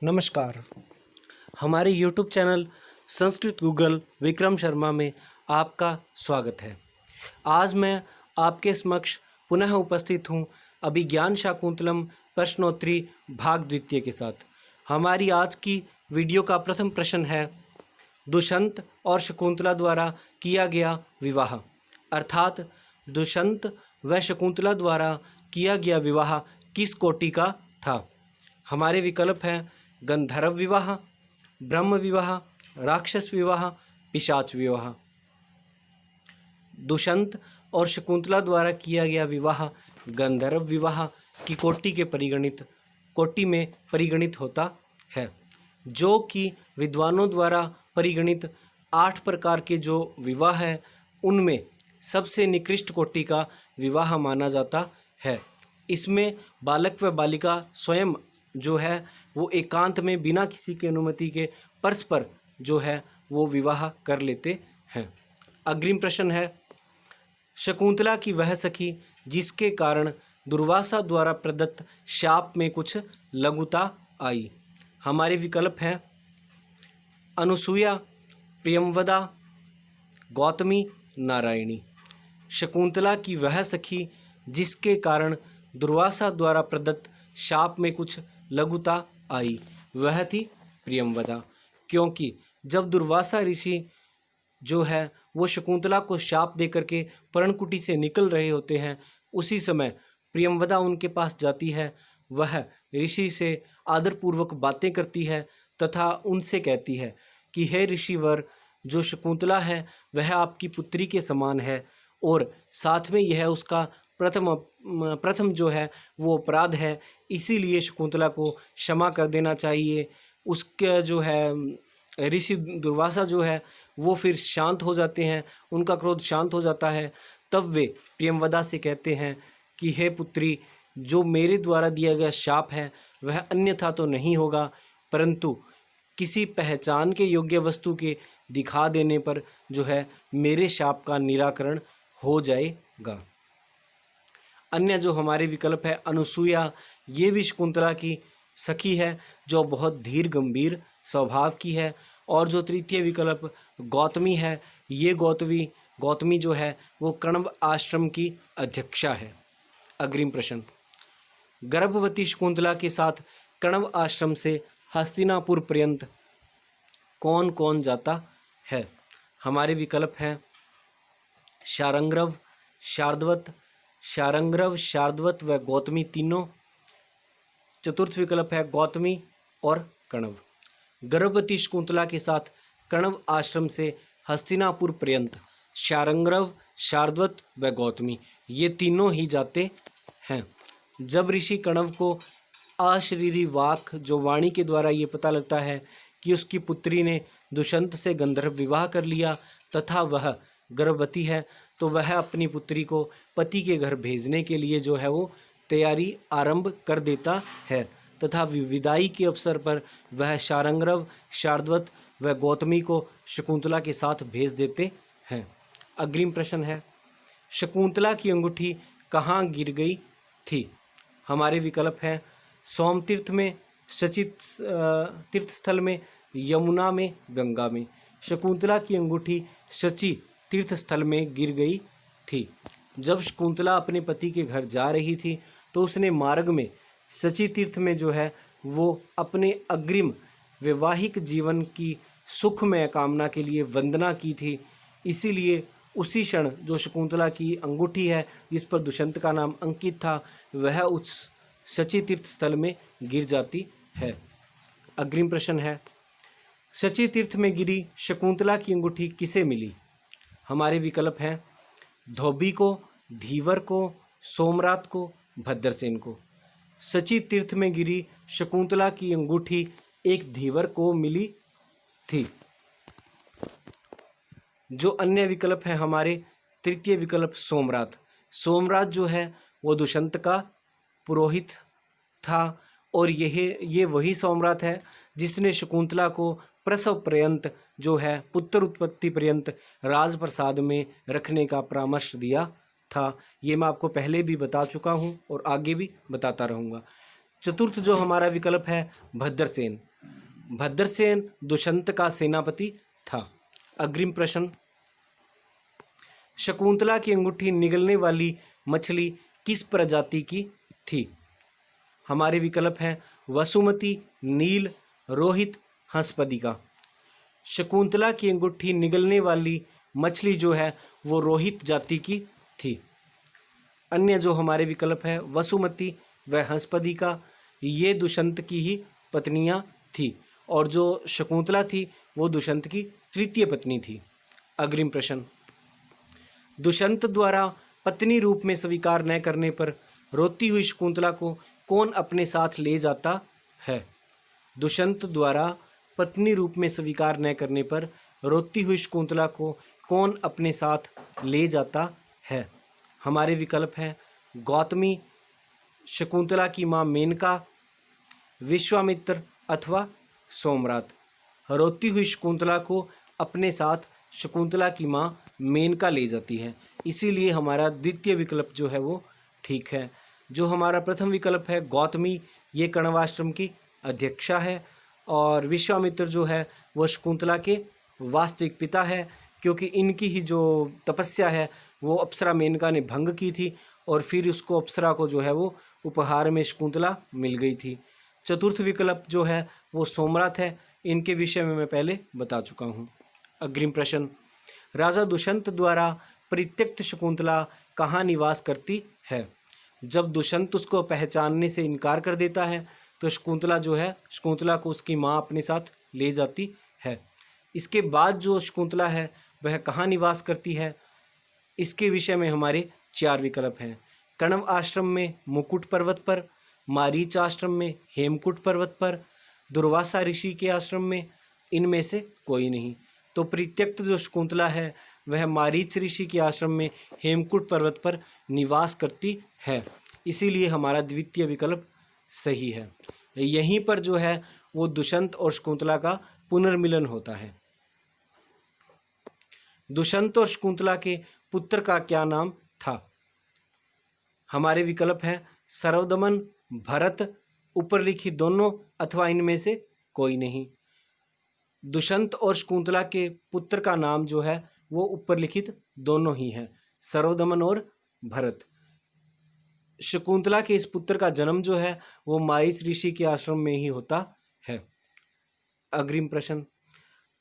नमस्कार। हमारे YouTube channel Sanskrit Google Vikram Sharma में आपका स्वागत है। आज मैं आपके समक्ष पुनः उपस्थित हूँ अभिज्ञान शाकुंतलम प्रश्नोत्तरी भाग द्वितीय के साथ। हमारी आज की वीडियो का प्रथम प्रश्न है, दुष्यंत और शकुंतला द्वारा किया गया विवाह, अर्थात दुष्यंत व शकुंतला द्वारा किया गया विवाह किस कोटि का था। हमारे विकल्प हैं गंधर्व विवाह, ब्रह्म विवाह, राक्षस विवाह, पिशाच विवाह। दुष्यंत और शकुंतला द्वारा किया गया विवाह गंधर्व विवाह की कोटि में परिगणित होता है, जो कि विद्वानों द्वारा परिगणित 8 प्रकार के जो विवाह है उनमें सबसे निकृष्ट कोटि का विवाह माना जाता है। इसमें बालक व बालिका स्वयं जो है वो एकांत में बिना किसी की अनुमति के परस्पर जो है वो विवाह कर लेते हैं। अग्रिम प्रश्न है, शकुंतला की वह सखी जिसके कारण दुर्वासा द्वारा प्रदत्त शाप में कुछ लघुता आई। हमारे विकल्प हैं अनुसूया, प्रियंवदा, गौतमी, नारायणी। शकुंतला की वह सखी जिसके कारण दुर्वासा द्वारा प्रदत्त शाप में कुछ लघुता आई वह थी प्रियंवदा, क्योंकि जब दुर्वासा ऋषि जो है वो शकुंतला को शाप देकर के पर्णकुटी से निकल रहे होते हैं, उसी समय प्रियंवदा उनके पास जाती है। वह ऋषि से आदरपूर्वक बातें करती है तथा उनसे कहती है कि हे ऋषिवर, जो शकुंतला है वह आपकी पुत्री के समान है और साथ में यह उसका प्रथम जो है वो अपराध है, इसीलिए शकुंतला को क्षमा कर देना चाहिए। उसके जो है ऋषि दुर्वासा जो है वो फिर शांत हो जाते हैं, उनका क्रोध शांत हो जाता है। तब वे प्रियंवदा से कहते हैं कि हे पुत्री, जो मेरे द्वारा दिया गया शाप है वह अन्यथा तो नहीं होगा, परंतु किसी पहचान के योग्य वस्तु के दिखा देने पर जो है मेरे शाप का निराकरण हो जाएगा। अन्य जो हमारे विकल्प है अनुसूया, ये भी शकुंतला की सखी है जो बहुत धीर गंभीर स्वभाव की है। और जो तृतीय विकल्प गौतमी है, ये गौतमी जो है वो कण्व आश्रम की अध्यक्षा है। अग्रिम प्रश्न, गर्भवती शकुंतला के साथ कण्व आश्रम से हस्तिनापुर पर्यंत कौन कौन जाता है। हमारे विकल्प हैं शारंग्रव, शार्दवत व गौतमी तीनों। चतुर्थ विकल्प है गौतमी और कण्व। गर्भवती शकुंतला के साथ कण्व आश्रम से हस्तिनापुर पर्यंत शारंग्रव, शार्दवत व गौतमी ये तीनों ही जाते हैं। जब ऋषि कण्व को अशरीरी वाक जो वाणी के द्वारा ये पता लगता है कि उसकी पुत्री ने दुष्यंत से गंधर्व विवाह कर लिया तथा वह गर्भवती है, तो वह अपनी पुत्री को पति के घर भेजने के लिए जो है वो तैयारी आरंभ कर देता है तथा विदाई के अवसर पर वह शारंग्रव, शार्दवत व गौतमी को शकुंतला के साथ भेज देते हैं। अग्रिम प्रश्न है, शकुंतला की अंगूठी कहाँ गिर गई थी। हमारे विकल्प हैं सोमतीर्थ में, सचित तीर्थ स्थल में, यमुना में, गंगा में। शकुंतला की अंगूठी सची तीर्थ स्थल में गिर गई थी। जब शकुंतला अपने पति के घर जा रही थी तो उसने मार्ग में सची तीर्थ में जो है वो अपने अग्रिम वैवाहिक जीवन की सुखमय कामना के लिए वंदना की थी। इसीलिए उसी क्षण जो शकुंतला की अंगूठी है जिस पर दुष्यंत का नाम अंकित था वह उस सची तीर्थ स्थल में गिर जाती है। अग्रिम प्रश्न है, सची तीर्थ में गिरी शकुंतला की अंगूठी किसे मिली। हमारे विकल्प हैं धोबी को, धीवर को, सोमरात को, भद्रसेन को। सची तीर्थ में गिरी शकुंतला की अंगूठी एक धीवर को मिली थी। जो अन्य विकल्प हैं हमारे, तृतीय विकल्प सोमरात जो है वो दुष्यंत का पुरोहित था और ये वही सोमरात है जिसने शकुंतला को प्रसव पर्यंत जो है पुत्र उत्पत्ति पर्यंत राजप्रसाद में रखने का परामर्श दिया था। ये मैं आपको पहले भी बता चुका हूँ और आगे भी बताता रहूँगा। चतुर्थ जो हमारा विकल्प है भद्रसेन। भद्रसेन दुष्यंत का सेनापति था। अग्रिम प्रश्न, शकुंतला की अंगूठी निगलने वाली मछली किस प्रजाति की थी? हमारे विकल्प हैं वसुमती, नील, रोहित, हंसपदिका। शकुंतला की अंगूठी निगलने वाली मछली जो है वो रोहित जाति की थी। अन्य जो हमारे विकल्प है वसुमती व हंसपदिका, ये दुष्यंत की ही पत्नियां थी और जो शकुंतला थी वो दुष्यंत की तृतीय पत्नी थी। अग्रिम प्रश्न, दुष्यंत द्वारा पत्नी रूप में स्वीकार न करने पर रोती हुई शकुंतला को कौन अपने साथ ले जाता है? दुष्यंत द्वारा पत्नी रूप में स्वीकार न करने पर रोती हुई शकुंतला को कौन अपने साथ ले जाता है? हमारे विकल्प हैं गौतमी, शकुंतला की माँ मेनका, विश्वामित्र अथवा सोमरात। रोती हुई शकुंतला को अपने साथ शकुंतला की माँ मेनका ले जाती है, इसीलिए हमारा द्वितीय विकल्प जो है वो ठीक है। जो हमारा प्रथम विकल्प है गौतमी, ये कण्वाश्रम की अध्यक्षा है और विश्वामित्र जो है वो शकुंतला के वास्तविक पिता है, क्योंकि इनकी ही जो तपस्या है वो अप्सरा मेनका ने भंग की थी और फिर उसको अप्सरा को जो है वो उपहार में शकुंतला मिल गई थी। चतुर्थ विकल्प जो है वो सोमरात है, इनके विषय में मैं पहले बता चुका हूँ। अग्रिम प्रश्न, राजा दुष्यंत द्वारा परित्यक्त शकुंतला कहाँ निवास करती है? जब दुष्यंत उसको पहचानने से इनकार कर देता है तो शकुंतला जो है शकुंतला को उसकी माँ अपने साथ ले जाती है। इसके बाद जो शकुंतला है वह कहाँ निवास करती है? इसके विषय में हमारे 4 विकल्प हैं। कण्व आश्रम में मुकुट पर्वत पर, मारीच आश्रम में हेमकुट पर्वत पर, दुर्वासा ऋषि के आश्रम में, इनमें से कोई नहीं। तो परित्यक्त जो शकुंतला है वह मारीच ऋषि के आश्रम में हेमकुट पर्वत पर निवास करती है, इसीलिए हमारा द्वितीय विकल्प सही है। यहीं पर जो है वो दुष्यंत और शकुंतला का पुनर्मिलन होता है। दुष्यंत और शकुंतला के पुत्र का क्या नाम था? हमारे विकल्प हैं सर्वदमन, भरत, ऊपर लिखी दोनों अथवा इनमें से कोई नहीं। दुष्यंत और शकुंतला के पुत्र का नाम जो है वो ऊपर लिखित दोनों ही हैं, सर्वदमन और भरत। शकुंतला के इस पुत्र का जन्म जो है वो मारीच ऋषि के आश्रम में ही होता है। अग्रिम प्रश्न,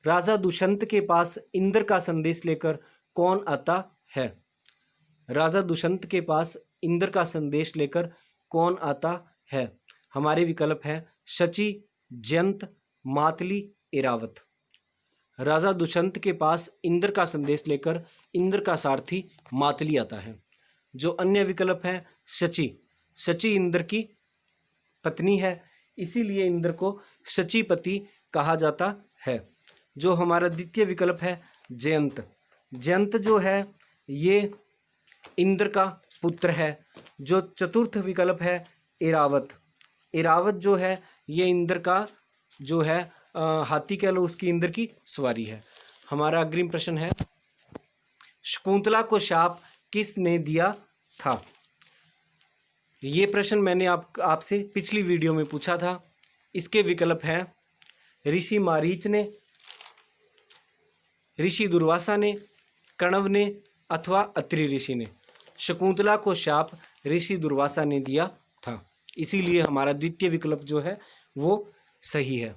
राजा दुष्यंत के पास इंद्र का संदेश लेकर कौन आता है? राजा दुष्यंत के पास इंद्र का संदेश लेकर कौन आता है? हमारे विकल्प हैं शची, जयंत, मातली, इरावत। राजा दुष्यंत के पास इंद्र का संदेश लेकर इंद्र का सारथी मातली आता है। जो अन्य विकल्प हैं शची, शची इंद्र की पत्नी है, इसीलिए इंद्र को शचीपति कहा जाता है। जो हमारा द्वितीय विकल्प है जयंत, जयंत जो है ये इंद्र का पुत्र है। जो चतुर्थ विकल्प है इरावत, इरावत जो है ये इंद्र का जो है हाथी कह लो उसकी इंद्र की सवारी है। हमारा अग्रिम प्रश्न है शकुंतला को शाप किसने दिया था? ये प्रश्न मैंने आपसे पिछली वीडियो में पूछा था। इसके विकल्प हैं ऋषि मारीच ने, ऋषि दुर्वासा ने, कण्व ने अथवा अत्रि ऋषि ने। शकुंतला को शाप ऋषि दुर्वासा ने दिया था, इसीलिए हमारा द्वितीय विकल्प जो है वो सही है।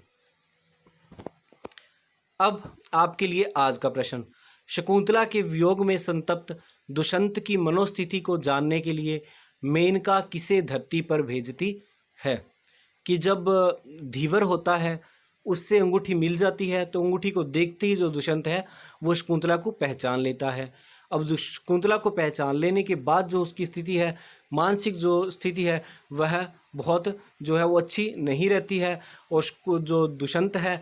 अब आपके लिए आज का प्रश्न, शकुंतला के वियोग में संतप्त दुष्यंत की मनोस्थिति को जानने के लिए मेनका किसे धरती पर भेजती है? कि जब धीवर होता है उससे अंगूठी मिल जाती है तो अंगूठी को देखते ही जो दुष्यंत है वो शकुंतला को पहचान लेता है। अब शकुंतला को पहचान लेने के बाद जो उसकी स्थिति है, मानसिक जो स्थिति है वह बहुत जो है वो अच्छी नहीं रहती है और जो दुष्यंत है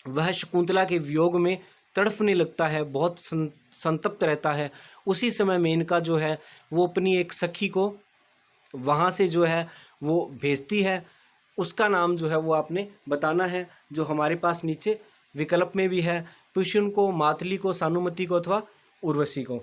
वह शकुंतला के वियोग में तड़फने लगता है, बहुत संतप्त रहता है। उसी समय मेनका जो है वो अपनी एक सखी को वहाँ से जो है वो भेजती है। उसका नाम जो है वो आपने बताना है, जो हमारे पास नीचे विकल्प में भी है, पुष्यन को, मातली को, सानुमति को अथवा उर्वशी को।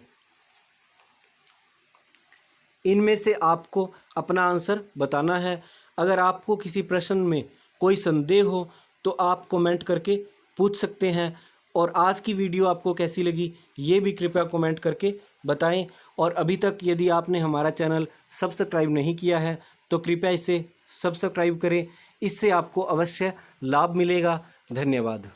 इनमें से आपको अपना आंसर बताना है। अगर आपको किसी प्रश्न में कोई संदेह हो तो आप कमेंट करके पूछ सकते हैं। और आज की वीडियो आपको कैसी लगी ये भी कृपया कमेंट करके बताएं। और अभी तक यदि आपने हमारा चैनल सब्सक्राइब नहीं किया है तो कृपया इसे सब्सक्राइब करें, इससे आपको अवश्य लाभ मिलेगा। धन्यवाद।